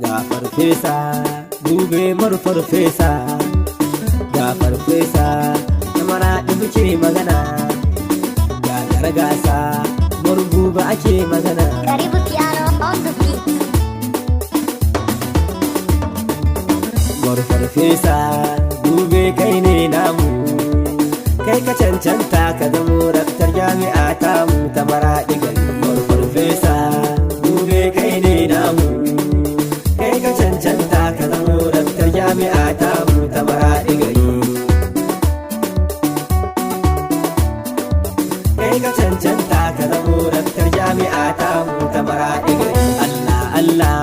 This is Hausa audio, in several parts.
ga farfesa dube mar farfesa ga farfesa kamara da muke magana ga gargasa murgu ba ake magana. Karibu Piano on the beat. Mar farfesa dube kai ne namu, kai ka cancanta ka zamo raktar jami'a tamu ta Maraɗi gari. Mar farfesa dube kai ne namu, kai ka cancanta ka zamo raktar jami'a tamu ta Maraɗi gari. Kai ka cancanta ka zamo raktar jami'a tamu ta Maraɗi gari. Allah Allah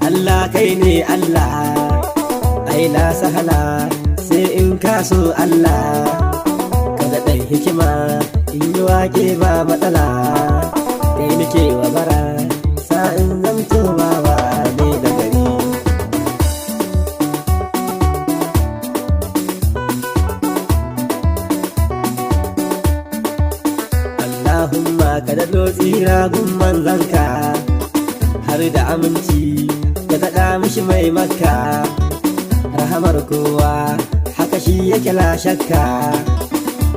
Allah kai ne Allah, ai la sahala sai in kaso Allah, kada ɗan hikima in yi wake ba matsala, kai nake wa bara sa'in zamto ba ne da gari. Allahumma ka daɗo tsira gun manzanka, har da aminci ka daɗa mishi mai makka, rahamar kowa haka shi yake la shakka,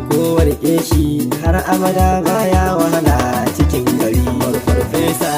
kowa rike shi har abada baya wahala cikin gari. Farfesa